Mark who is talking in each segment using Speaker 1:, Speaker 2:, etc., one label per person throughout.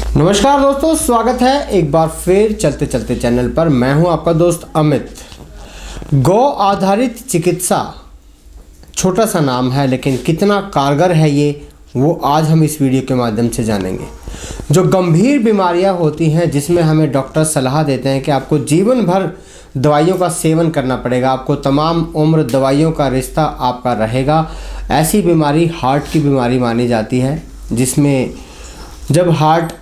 Speaker 1: नमस्कार दोस्तों, स्वागत है एक बार फिर चलते चलते चैनल पर। मैं हूं आपका दोस्त अमित। गौ आधारित चिकित्सा छोटा सा नाम है, लेकिन कितना कारगर है ये वो आज हम इस वीडियो के माध्यम से जानेंगे। जो गंभीर बीमारियां होती हैं जिसमें हमें डॉक्टर सलाह देते हैं कि आपको जीवन भर दवाइयों का सेवन करना पड़ेगा, आपको तमाम उम्र दवाइयों का रिश्ता आपका रहेगा, ऐसी बीमारी हार्ट की बीमारी मानी जाती है। जिसमें जब हार्ट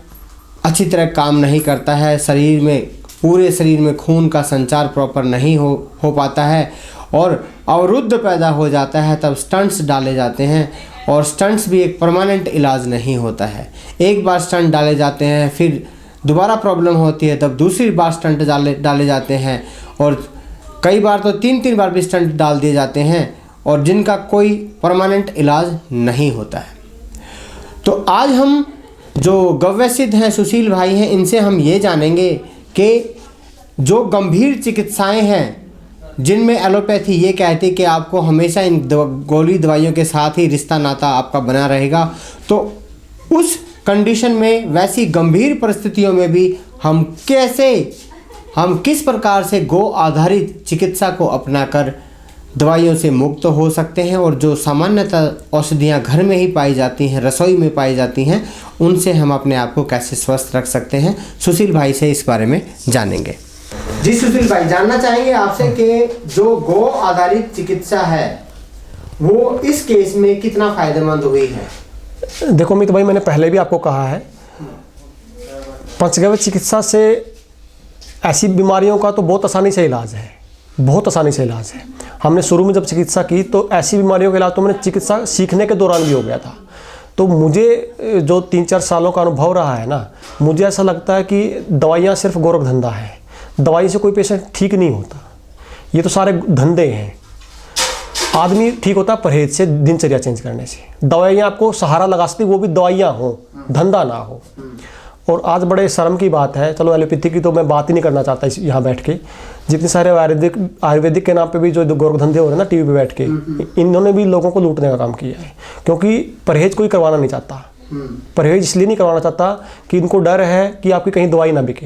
Speaker 1: अच्छी तरह काम नहीं करता है, शरीर में पूरे शरीर में खून का संचार प्रॉपर नहीं हो पाता है और अवरुद्ध पैदा हो जाता है, तब स्टंट्स डाले जाते हैं। और स्टंट्स भी एक परमानेंट इलाज नहीं होता है। एक बार स्टंट डाले जाते हैं, फिर दोबारा प्रॉब्लम होती है, तब दूसरी बार स्टंट डाले जाते हैं और कई बार तो तीन बार भी स्टंट डाल दिए जाते हैं और जिनका कोई परमानेंट इलाज नहीं होता है। तो आज हम जो गव्यसिद्ध हैं, सुशील भाई हैं, इनसे हम ये जानेंगे कि जो गंभीर चिकित्साएं हैं जिनमें एलोपैथी ये कहती है कि आपको हमेशा इन गोली दवाइयों के साथ ही रिश्ता नाता आपका बना रहेगा, तो उस कंडीशन में, वैसी गंभीर परिस्थितियों में भी हम किस प्रकार से गौ आधारित चिकित्सा को अपनाकर दवाइयों से मुक्त हो सकते हैं और जो सामान्यतः औषधियाँ घर में ही पाई जाती हैं, रसोई में पाई जाती हैं, उनसे हम अपने आप को कैसे स्वस्थ रख सकते हैं, सुशील भाई से इस बारे में जानेंगे। जी सुशील भाई, जानना चाहेंगे आपसे कि जो गौ आधारित चिकित्सा है वो इस केस में कितना फायदेमंद हुई है।
Speaker 2: देखो अमित भाई, मैंने पहले भी आपको कहा है, पंचगव्य चिकित्सा से ऐसी बीमारियों का तो बहुत आसानी से इलाज है, बहुत आसानी से इलाज है। हमने शुरू में जब चिकित्सा की तो ऐसी बीमारियों के इलाज तो मैंने चिकित्सा सीखने के दौरान भी हो गया था। तो मुझे जो 3-4 सालों का अनुभव रहा है ना, मुझे ऐसा लगता है कि दवाइयाँ सिर्फ गोरख धंधा है। दवाई से कोई पेशेंट ठीक नहीं होता, ये तो सारे धंधे हैं। आदमी ठीक होता परहेज से, दिनचर्या चेंज करने से। दवाइयाँ आपको सहारा लगा सकती, वो भी दवाइयाँ हो, धंधा ना हो। और आज बड़े शर्म की बात है, चलो एलोपैथी की तो मैं बात ही नहीं करना चाहता यहाँ बैठ के। जितने सारे आयुर्वेदिक के नाम पे भी जो गोरख धंधे हो रहे हैं ना टीवी पे बैठ के, इन्होंने भी लोगों को लूटने का काम किया है। क्योंकि परहेज कोई करवाना नहीं चाहता। परहेज इसलिए नहीं करवाना चाहता कि इनको डर है कि आपकी कहीं दवाई ना बिके,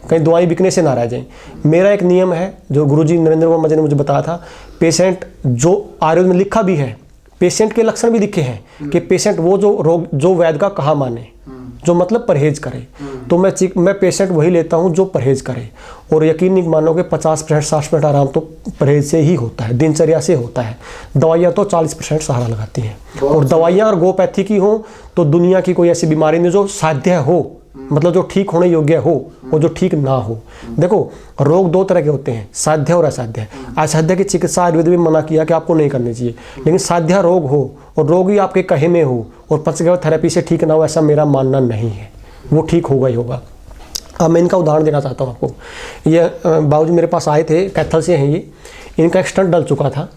Speaker 2: कहीं दवाई बिकने से ना रह जाए। मेरा एक नियम है जो गुरुजी नरेंद्र वर्मा जी ने मुझे बताया था, पेशेंट जो आयुर्वेद में लिखा भी है, पेशेंट के लक्षण भी लिखे हैं कि पेशेंट वो जो रोग जो वैद्य का कहा माने, जो मतलब परहेज करे। तो मैं पेशेंट वही लेता हूँ जो परहेज करे। और यकीन नहीं मानोगे 50% 60% आराम तो परहेज से ही होता है, दिनचर्या से होता है। दवाइयाँ तो 40% सहारा लगाती हैं। और दवाइयाँ और गोपैथी की हो तो दुनिया की कोई ऐसी बीमारी नहीं जो साध्य हो, मतलब जो ठीक होने योग्य हो और जो ठीक ना हो। देखो, रोग 2 तरह के होते हैं, साध्य और असाध्य। असाध्य की चिकित्सा आयुर्वेद में मना किया कि आपको नहीं करनी चाहिए, लेकिन साध्य रोग हो और रोग ही आपके कहे में हो और पंचगव्य थेरेपी से ठीक ना हो, ऐसा मेरा मानना नहीं है। वो ठीक होगा ही होगा। अब मैं इनका उदाहरण देना चाहता हूँ आपको। ये बाबूजी मेरे पास आए थे, कैथल से हैं ये। इनका एक स्टंट डल चुका था,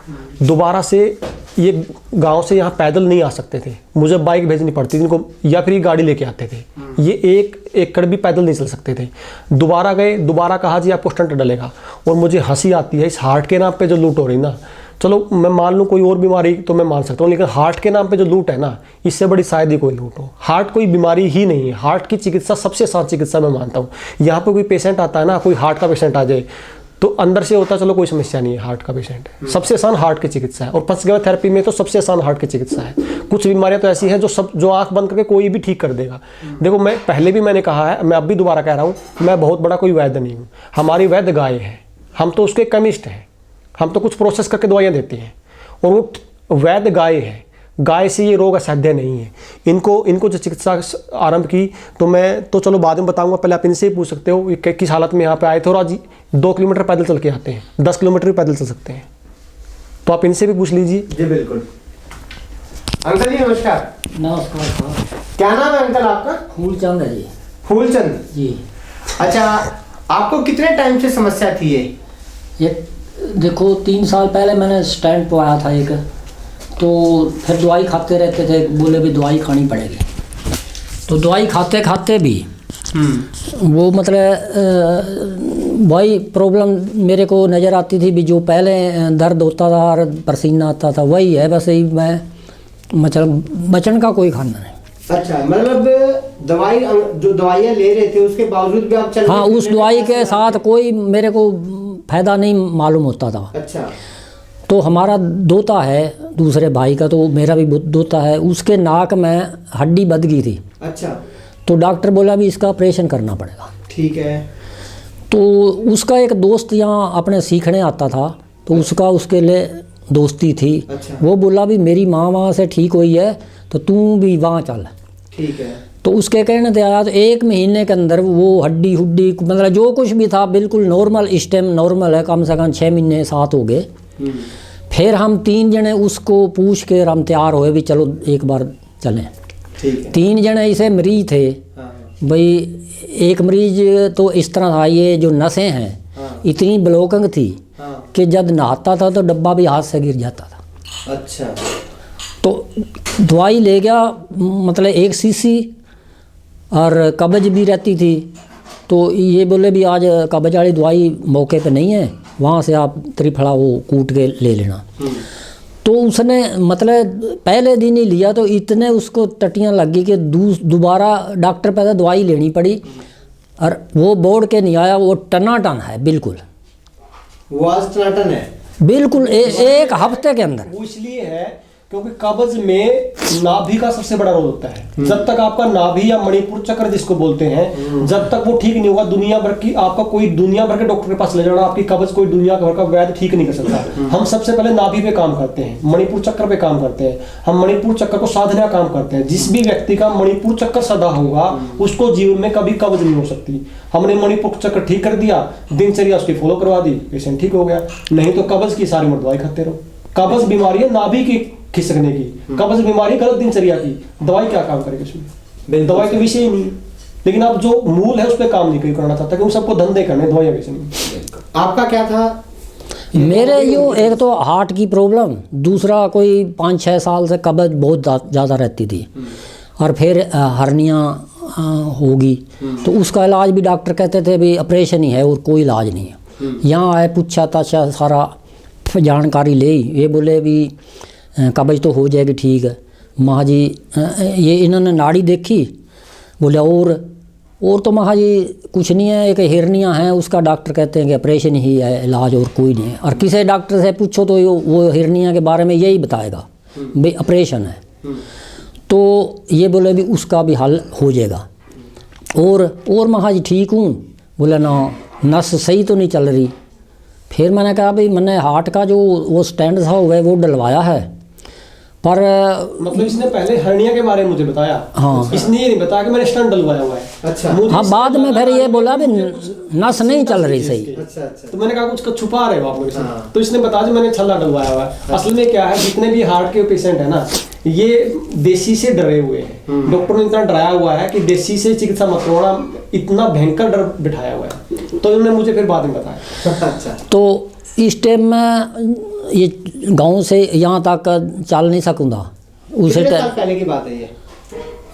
Speaker 2: दोबारा से ये गांव से यहाँ पैदल नहीं आ सकते थे, मुझे बाइक भेजनी पड़ती थी इनको, या फिर ये गाड़ी लेके आते थे। ये 1 एकड़ भी पैदल नहीं चल सकते थे। दोबारा गए, दोबारा कहा जी आपको स्टंट डलेगा। और मुझे हंसी आती है इस हार्ट के नाम पे जो लूट हो रही ना। चलो मैं मान लूँ कोई और बीमारी तो मैं मान सकता हूँ, लेकिन हार्ट के नाम पे जो लूट है ना, इससे बड़ी शायद ही कोई लूट हो। हार्ट कोई बीमारी ही नहीं है। हार्ट की चिकित्सा सबसे आसान चिकित्सा मैं मानता हूँ। यहाँ पे कोई पेशेंट आता है ना, कोई हार्ट का पेशेंट आ जाए तो अंदर से होता चलो कोई समस्या नहीं है, हार्ट का पेशेंट है, सबसे आसान हार्ट की चिकित्सा है। और पंचगव्य थेरेपी में तो सबसे आसान हार्ट की चिकित्सा है। कुछ बीमारियां तो ऐसी हैं जो आंख बंद करके कोई भी ठीक कर देगा। देखो, मैं पहले भी मैंने कहा है, मैं अब भी दोबारा कह रहा हूँ, मैं बहुत बड़ा कोई वैद्य नहीं हूँ। हमारी वैद्य गाय है, हम तो उसके केमिस्ट हैं, हम तो कुछ प्रोसेस करके दवाइयाँ देते हैं। और वो वैद्य गाय है, गाय से ये रोग असाध्य नहीं है। इनको जो चिकित्सा आरंभ की तो मैं तो चलो बाद में बताऊंगा, पहले आप इनसे ही पूछ सकते हो किस हालत में यहाँ पे आए थे। और आज 2 किलोमीटर पैदल चल के आते हैं, 10 किलोमीटर भी पैदल चल सकते हैं, तो आप इनसे भी पूछ लीजिए।
Speaker 1: जी बिल्कुल। अंकल जी नमस्कार।
Speaker 3: नमस्कार।
Speaker 1: क्या नाम है अंकल आपका?
Speaker 3: फूलचंद है जी।
Speaker 1: फूलचंद
Speaker 3: जी।
Speaker 1: अच्छा, आपको कितने टाइम से समस्या थी
Speaker 3: ये देखो, 3 साल पहले मैंने स्टैंड पवाया था एक, तो फिर दवाई खाते रहते थे, बोले भी दवाई खानी पड़ेगी। तो दवाई खाते खाते भी वो मतलब वही प्रॉब्लम मेरे को नज़र आती थी भी, जो पहले दर्द होता था और पसीना आता था वही है, बस यही मैं मतलब बचन का कोई खाना नहीं।
Speaker 1: अच्छा, मतलब दवाई जो दवाइयाँ ले रहे थे उसके बावजूद भी आप चल
Speaker 3: हाँ, उस दवाई के साथ कोई मेरे को फायदा नहीं मालूम होता था।
Speaker 1: अच्छा।
Speaker 3: तो हमारा दोता है दूसरे भाई का, तो मेरा भी दोता है, उसके नाक में हड्डी बध गई थी।
Speaker 1: अच्छा।
Speaker 3: तो डॉक्टर बोला भी इसका ऑपरेशन करना पड़ेगा।
Speaker 1: ठीक है।
Speaker 3: तो उसका एक दोस्त यहाँ अपने सीखने आता था, तो उसका उसके लिए दोस्ती थी।
Speaker 1: अच्छा।
Speaker 3: वो बोला भी मेरी माँ वहाँ से ठीक हुई है तो तू भी वहाँ चल।
Speaker 1: ठीक है।
Speaker 3: तो उसके कहने से आया, तो 1 महीने के अंदर वो हड्डी हुड्डी मतलब जो कुछ भी था बिल्कुल नॉर्मल, इस टाइम नॉर्मल है। कम से कम 6 महीने 7 हो गए। फिर हम 3 जने उसको पूछ के हम तैयार हुए भी चलो एक बार चलें।
Speaker 1: ठीक है।
Speaker 3: 3 जने ऐसे मरीज थे भाई। एक मरीज तो इस तरह था, ये जो नसें हैं इतनी ब्लॉकिंग थी कि जब नहाता था तो डब्बा भी हाथ से गिर जाता था।
Speaker 1: अच्छा।
Speaker 3: तो दवाई ले गया, मतलब 1 सीसी, और कब्ज भी रहती थी। तो ये बोले भी आज कब्ज वाली दवाई मौके पे नहीं है, वहाँ से आप त्रिफला वो कूट के ले लेना। तो उसने मतलब पहले दिन ही लिया तो इतने उसको टटियाँ लग गई कि दोबारा डॉक्टर पे दवाई लेनी पड़ी। और वो बोर्ड के नहीं आया, वो टनाटन है बिल्कुल।
Speaker 1: वो आज टनाटन है
Speaker 3: बिल्कुल एक हफ्ते के अंदर।
Speaker 2: वो इसलिए है क्योंकि कब्ज में नाभि का सबसे बड़ा रोल होता है। जब तक आपका नाभि या मणिपुर चक्र जिसको बोलते हैं, जब तक वो ठीक नहीं होगा, दुनिया भर की आपका कोई दुनिया भर के डॉक्टर के पास ले जाना, आपकी कब्ज कोई दुनिया भर का वैद्य ठीक नहीं कर सकता। हम सबसे पहले नाभि पे काम करते हैं, मणिपुर चक्र पे काम करते हैं। हम मणिपुर चक्र को साधने का काम करते हैं। जिस भी व्यक्ति का मणिपुर चक्र सदा होगा उसको जीवन में कभी कब्ज नहीं हो सकती। हमने मणिपुर चक्र ठीक कर दिया, दिनचर्या उसकी फॉलो करवा दी, पेशेंट ठीक हो गया। नहीं तो कब्ज की सारी उम्र दवाई खाते रहो। कब्ज बीमारी है नाभि की खिसकने की, कब्ज बीमारी गलत दिनचर्या की। दवाई क्या काम करेगी उसमें? दवाई के विषय ही नहीं है। लेकिन आप जो मूल है उस पर काम नहीं करना चाहता, क्योंकि सबको धंधे करने, दवाइयाँ कैसे नहीं।
Speaker 1: आपका क्या था?
Speaker 3: मेरे यो एक तो हार्ट की प्रॉब्लम, दूसरा कोई 5-6 साल से कब्ज बहुत ज़्यादा रहती थी, और फिर हर्नियाँ होगी। तो उसका इलाज भी डॉक्टर कहते थे भी ऑपरेशन ही है और कोई इलाज नहीं है। यहाँ आए, पूछा ताछा, सारा जानकारी ले, ये बोले भी कब्ज तो हो जाएगी ठीक है। महा जी ये इन्होंने नाड़ी देखी, बोले और तो महा जी कुछ नहीं है, एक हिरनियाँ हैं, उसका डॉक्टर कहते हैं कि ऑपरेशन ही है इलाज और कोई नहीं है। और किसी डॉक्टर से पूछो तो वो हिरनियाँ के बारे में यही बताएगा भाई ऑपरेशन है। तो ये बोले भी उसका भी हल हो जाएगा। और महा जी ठीक हूँ, बोले ना नस सही तो नहीं चल रही। फिर मैंने कहा भाई मैंने हार्ट का जो वो स्टैंड था वो डलवाया है, पर
Speaker 2: मतलब इसने पहले हर्निया के बारे में मुझे बताया।
Speaker 3: हाँ।
Speaker 2: इसने ये नहीं बताया कि मैंने स्टंट डलवाया हुआ है।
Speaker 1: अच्छा।
Speaker 3: हाँ, बाद में फिर ये बोला भी नस नहीं चल रही सही।
Speaker 1: अच्छा। अच्छा।
Speaker 2: तो मैंने कहा कुछ छुपा रहे हो आप लोग। तो इसने बताया कि मैंने छल्ला डलवाया हुआ है। असल में क्या है, जितने भी हार्ट के पेशेंट है ना, ये देसी से डरे हुए हैं। डॉक्टर ने इतना डराया हुआ है कि देसी से चिकित्सा मत करवाना, इतना भयंकर डर बिठाया हुआ है। तो इन्होंने मुझे फिर बाद में बताया।
Speaker 1: अच्छा।
Speaker 3: तो इस टाइम में ये गांव से यहाँ तक चल नहीं सकूँगा। उसे
Speaker 1: कितने साल पहले की बात है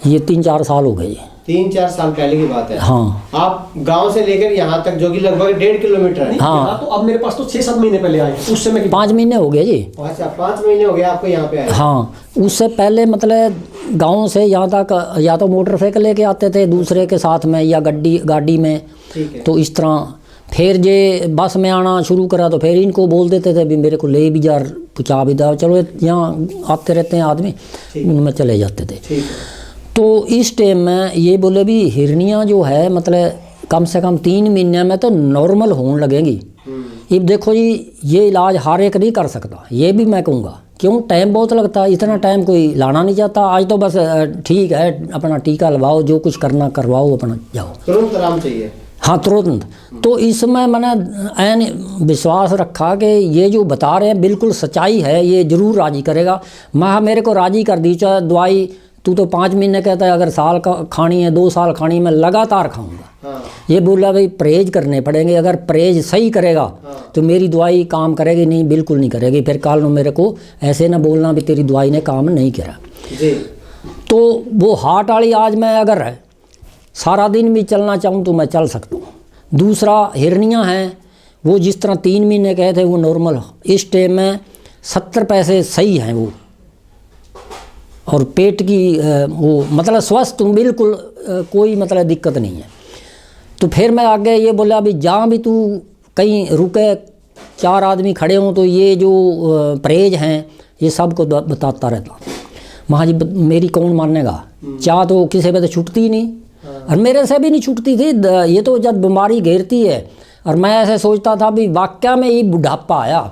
Speaker 3: ये 3-4 साल हो गए।
Speaker 1: 3-4 साल पहले की बात है।
Speaker 3: हाँ।
Speaker 1: आप गांव से लेकर यहाँ तक, जो कि लगभग 1.5 किलोमीटर है।
Speaker 3: हाँ।
Speaker 2: तो अब मेरे पास तो 6-7 महीने पहले आए, उस समय
Speaker 3: 5 महीने हो गए जी।
Speaker 1: अच्छा, 5 महीने हो गए आपको यहाँ पे आए।
Speaker 3: हाँ, उससे पहले मतलब गांव से यहाँ तक या तो मोटरसाइकिल लेके आते थे दूसरे के साथ में, या गाड़ी में।
Speaker 1: ठीक है।
Speaker 3: तो इस तरह फिर जे बस में आना शुरू करा तो फिर इनको बोल देते थे भी मेरे को ले भी जा, पहुँचा भी दो, चलो यहाँ आते रहते हैं आदमी, उनमें चले जाते थे।
Speaker 1: ठीक है।
Speaker 3: तो इस टाइम में ये बोले भी हिरनियाँ जो है मतलब कम से कम 3 महीने में तो नॉर्मल होने लगेंगी। अब देखो जी, ये इलाज हर एक नहीं कर सकता, ये भी मैं कहूँगा, क्यों टाइम बहुत लगता है। इतना टाइम कोई लाना नहीं चाहता। आज तो बस ठीक है, अपना टीका लगाओ, जो कुछ करना करवाओ, अपना जाओ,
Speaker 1: तुरंत आराम चाहिए।
Speaker 3: हाँ, तुरंत। तो इसमें मैंने ऐन विश्वास रखा कि ये जो बता रहे हैं बिल्कुल सच्चाई है, ये ज़रूर राज़ी करेगा। मैं मेरे को राज़ी कर दी, चाहे दवाई तू तो 5 महीने कहता है, अगर साल का खानी है, 2 साल खानी, मैं लगातार खाऊंगा।
Speaker 1: हाँ।
Speaker 3: ये बोला भाई परहेज करने पड़ेंगे, अगर परहेज सही करेगा तो मेरी दवाई काम करेगी, नहीं बिल्कुल नहीं करेगी। फिर कल को मेरे को ऐसे ना बोलना भी तेरी दवाई ने काम नहीं करा
Speaker 1: जी।
Speaker 3: तो वो हार्ट वाली आज मैं अगर सारा दिन भी चलना चाहूँ तो मैं चल सकता हूँ। दूसरा हिरनियाँ हैं, वो जिस तरह 3 महीने कहे थे वो नॉर्मल, इस टाइम में 70 पैसे सही हैं वो। और पेट की वो मतलब स्वस्थ हूँ बिल्कुल, कोई मतलब दिक्कत नहीं है। तो फिर मैं आगे ये बोला अभी जहाँ भी तू कहीं रुके 4 आदमी खड़े हों तो ये जो परहेज हैं ये सबको बताता रहता। वहाँ जी मेरी कौन मानेगा, चाह तो किसी पे तो छूटती ही नहीं और मेरे से भी नहीं छूटती थी। ये तो जब बीमारी घेरती है और मैं ऐसे सोचता था भी वाकया में ये बुढ़ापा आया,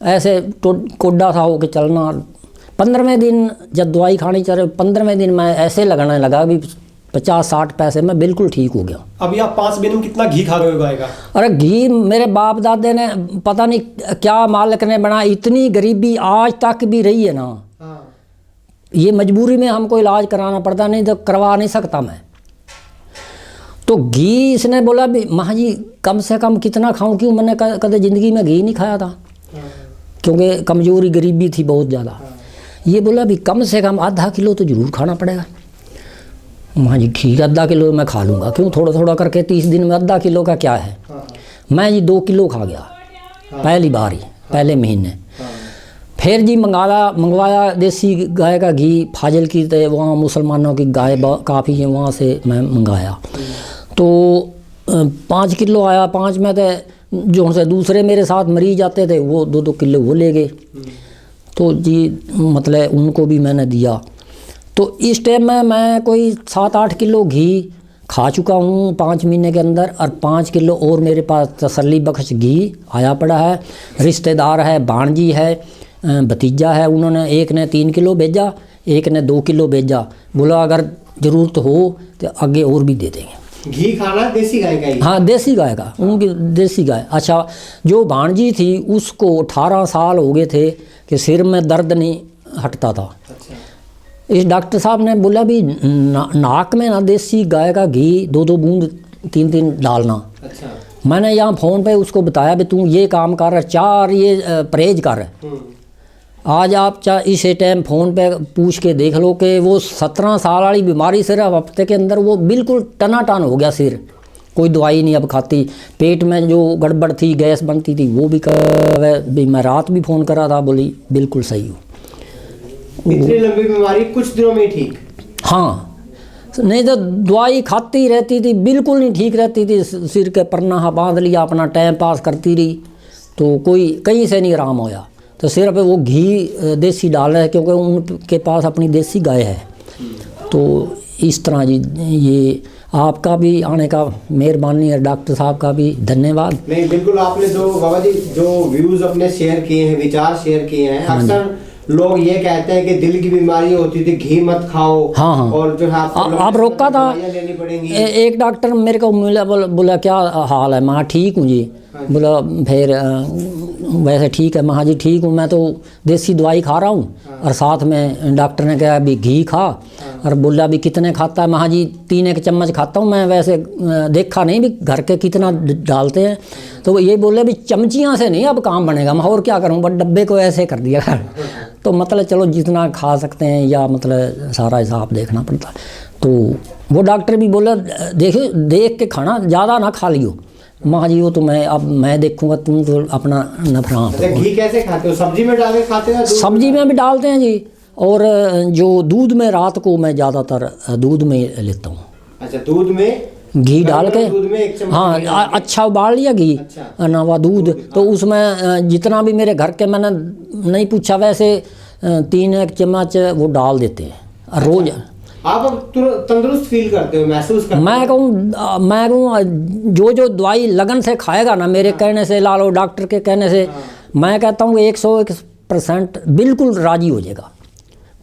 Speaker 3: ऐसे कोड्डा सा होके चलना। 15वें दिन जब दवाई खानी चल रही 15वें दिन मैं ऐसे लगने लगा भी 50-60 पैसे में बिल्कुल ठीक हो गया।
Speaker 2: अभी आप 5 दिन में कितना घी खा गए हो गाय का?
Speaker 3: अरे घी मेरे बाप दादे ने पता नहीं क्या मालिक ने बना, इतनी गरीबी आज तक भी रही है ना। ये मजबूरी में हमको इलाज कराना पड़ता, नहीं तो करवा नहीं सकता मैं। तो घी इसने बोला भी माँ जी कम से कम कितना खाऊं, क्यों मैंने कभी ज़िंदगी में घी नहीं खाया था क्योंकि कमज़ोरी गरीबी थी बहुत ज़्यादा। ये बोला भी कम से कम आधा किलो तो ज़रूर खाना पड़ेगा। माँ जी ठीक है आधा किलो मैं खा लूँगा, क्यों थोड़ा थोड़ा करके 30 दिन में आधा किलो का क्या है। मैं जी 2 किलो खा गया पहली बार ही, पहले महीने। फिर जी मंगवाया देसी गाय का घी फाजिल की, तो वहाँ मुसलमानों की गाय काफ़ी है, वहाँ से मैं मंगाया। तो 5 किलो आया। 5 में तो जो से दूसरे मेरे साथ मरीज आते थे वो 2-2 किलो वो ले गए। तो जी मतलब उनको भी मैंने दिया। तो इस टाइम में मैं कोई 7-8 किलो घी खा चुका हूँ 5 महीने के अंदर, और 5 किलो और मेरे पास तसल्ली बख्श घी आया पड़ा है। रिश्तेदार है, भांजी है, भतीजा है, उन्होंने एक ने 3 किलो भेजा, एक ने 2 किलो भेजा। बोला अगर ज़रूरत हो तो आगे और भी दे देंगे।
Speaker 1: घी खाना देसी गाय का ही?
Speaker 3: हाँ देसी गाय का, उनकी देसी गाय। अच्छा जो भांजी थी उसको 18 साल हो गए थे कि सिर में दर्द नहीं हटता था।
Speaker 1: अच्छा।
Speaker 3: इस डॉक्टर साहब ने बोला भी नाक में ना देसी गाय का घी 2-2 बूंद 3-3 डालना।
Speaker 1: अच्छा।
Speaker 3: मैंने यहाँ फ़ोन पे उसको बताया भी तू ये काम कर, 4 ये परहेज कर। आज आप इस टाइम फ़ोन पे पूछ के देख लो कि वो 17 साल वाली बीमारी सिर्फ हफ्ते के अंदर वो बिल्कुल टनाटन हो गया सिर। कोई दवाई नहीं अब खाती। पेट में जो गड़बड़ थी, गैस बनती थी, वो भी मैं रात भी फ़ोन करा था, बोली बिल्कुल सही हो।
Speaker 1: इतनी लंबी बीमारी कुछ दिनों में ठीक?
Speaker 3: हाँ, नहीं तो दवाई खाती रहती थी, बिल्कुल नहीं ठीक रहती थी। सिर के परना बांध लिया, अपना टाइम पास करती रही, तो कोई कहीं से नहीं आराम होया। तो सिर्फ वो घी देसी डाल रहे हैं क्योंकि उनके पास अपनी देसी गाय है। तो इस तरह जी ये आपका भी आने का मेहरबानी है, डॉक्टर साहब का भी धन्यवाद।
Speaker 1: नहीं बिल्कुल, आपने जो बाबा जी जो व्यूज़ अपने शेयर किए हैं, विचार शेयर किए हैं, अक्सर लोग ये कहते हैं कि दिल की बीमारी होती थी घी मत खाओ।
Speaker 3: हाँ।
Speaker 1: और जो है
Speaker 3: आप रोका था,
Speaker 1: लेनी पड़ेंगी। एक
Speaker 3: डॉक्टर मेरे को मिला, बोला क्या हाल है, मैं ठीक हूँ जी। बोला फिर वैसे ठीक है, मैं जी ठीक हूँ, मैं तो देसी दवाई खा रहा हूँ। और साथ में डॉक्टर ने कहा भी घी खा, और बोला भी कितने खाता है, मैं जी 3 चम्मच खाता हूँ। मैं वैसे देखा नहीं भी घर के कितना डालते हैं, तो ये बोले भी चमचियाँ से नहीं अब काम बनेगा। मैं और क्या करूँ, बट डब्बे को ऐसे कर दिया कर। तो मतलब चलो जितना खा सकते हैं, या मतलब सारा हिसाब देखना पड़ता है। तो वो डॉक्टर भी बोला देखो देख के खाना, ज़्यादा ना खा लियो। माँ जी वो तो मैं देखूंगा, तुम तो अपना नफराम।
Speaker 1: घी कैसे खाते हो? सब्जी में डाल के खाते हो?
Speaker 3: सब्जी में भी डालते हैं जी, और जो दूध में रात को मैं ज़्यादातर दूध में लेता हूँ।
Speaker 1: अच्छा, दूध में
Speaker 3: घी डाल के?
Speaker 1: दूध में 1 चम्मच?
Speaker 3: हाँ, अच्छा उबाल लिया घी।
Speaker 1: अच्छा।
Speaker 3: नवा दूध, तो उसमें जितना भी मेरे घर के, मैंने नहीं पूछा, वैसे 3 चम्मच वो डाल देते हैं रोज़।
Speaker 1: आप तंदुरुस्त फील करते हो, महसूस करते हो?
Speaker 3: मैं कहूँ जो दवाई लगन से खाएगा ना, मेरे कहने से, लालो डॉक्टर के कहने से, मैं कहता हूँ 101% बिल्कुल राजी हो जाएगा।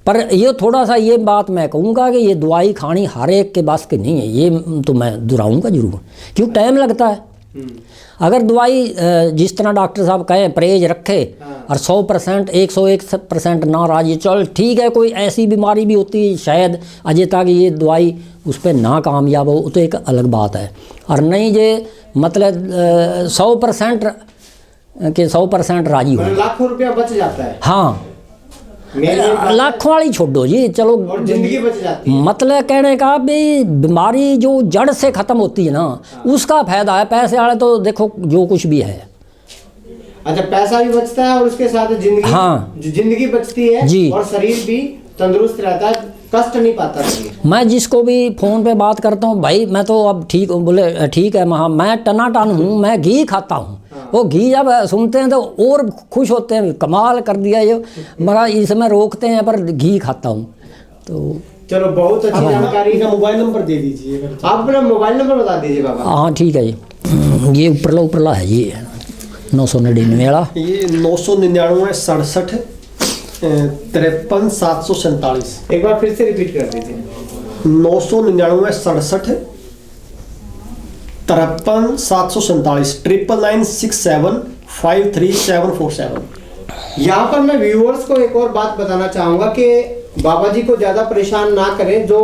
Speaker 3: पर ये थोड़ा सा ये बात मैं कहूँगा कि ये दवाई खानी हर एक के बस की नहीं है, ये तो मैं दोहराऊँगा जरूर, क्यों टाइम लगता है। अगर दवाई जिस तरह डॉक्टर साहब कहें परहेज रखे और 100% 101% ना राजी, चल ठीक है, कोई ऐसी बीमारी भी होती है शायद अजय तक ये दवाई उस पर ना कामयाब हो, तो एक अलग बात है। और नहीं ये मतलब 100% के 100% राजी हो,
Speaker 1: लाखों रुपया बच जाता है।
Speaker 3: हाँ, लाखों वाली छोड़ो जी, चलो
Speaker 1: जिंदगी बच जाती है।
Speaker 3: मतलब कहने का भी बीमारी जो जड़ से ख़त्म होती है ना, उसका फायदा है। पैसे वाले तो देखो जो कुछ भी है।
Speaker 1: अच्छा, पैसा भी बचता है और उसके साथ जिंदगी,
Speaker 3: हाँ,
Speaker 1: जिंदगी बचती है
Speaker 3: जी,
Speaker 1: और शरीर भी तंदुरुस्त रहता है, कष्ट नहीं पाता शरीर।
Speaker 3: मैं जिसको भी फ़ोन पे बात करता हूँ, भाई मैं तो अब ठीक हूँ, बोले ठीक है मैं टनाटन हूँ, मैं घी खाता हूँ। वो घी जब सुनते हैं तो और खुश होते हैं, कमाल कर दिया ये, मगर इसमें रोकते हैं पर घी खाता हूँ। तो
Speaker 1: चलो बहुत अच्छी जानकारी।
Speaker 2: का मोबाइल नंबर दे दीजिए अगर।
Speaker 1: आप अपना मोबाइल नंबर बता दीजिए बाबा।
Speaker 3: हाँ ठीक है जी, ये ऊपरला है जी 999 वाला।
Speaker 2: ये 999 67 53 747।
Speaker 1: एक बार फिर से रिपीट कर दीजिए।
Speaker 2: 999 67 53 747 99967 53747।
Speaker 1: यहाँ पर मैं व्यूअर्स को एक और बात बताना चाहूँगा कि बाबा जी को ज़्यादा परेशान ना करें। जो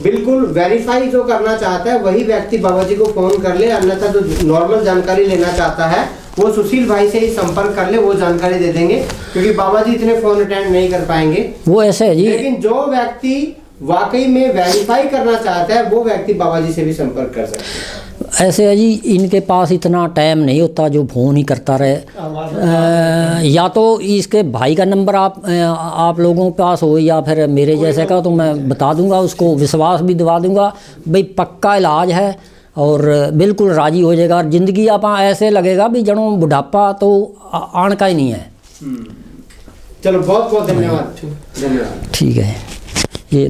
Speaker 1: बिल्कुल वेरीफाई जो करना चाहता है वही व्यक्ति बाबा जी को फ़ोन कर ले, अन्यथा जो नॉर्मल जानकारी लेना चाहता है वो सुशील भाई से ही संपर्क कर ले, वो जानकारी दे देंगे, क्योंकि बाबा जी इतने फ़ोन अटेंड नहीं कर पाएंगे।
Speaker 3: वो ऐसे है जी।
Speaker 1: लेकिन जो व्यक्ति वाकई में वेरीफाई करना चाहता है वो व्यक्ति बाबा जी से भी संपर्क कर सकते हैं।
Speaker 3: ऐसे है जी, इनके पास इतना टाइम नहीं होता जो फ़ोन ही करता रहे। या तो इसके भाई का नंबर आप लोगों के पास हो, या फिर मेरे जैसे का, तो मैं बता दूंगा उसको, विश्वास भी दिवा दूंगा भाई पक्का इलाज है और बिल्कुल राजी हो जाएगा। और ज़िंदगी आप ऐसे लगेगा भी जनो बुढ़ापा तो आने का ही नहीं है।
Speaker 1: चलो बहुत बहुत धन्यवाद। धन्यवाद।
Speaker 3: ठीक है ये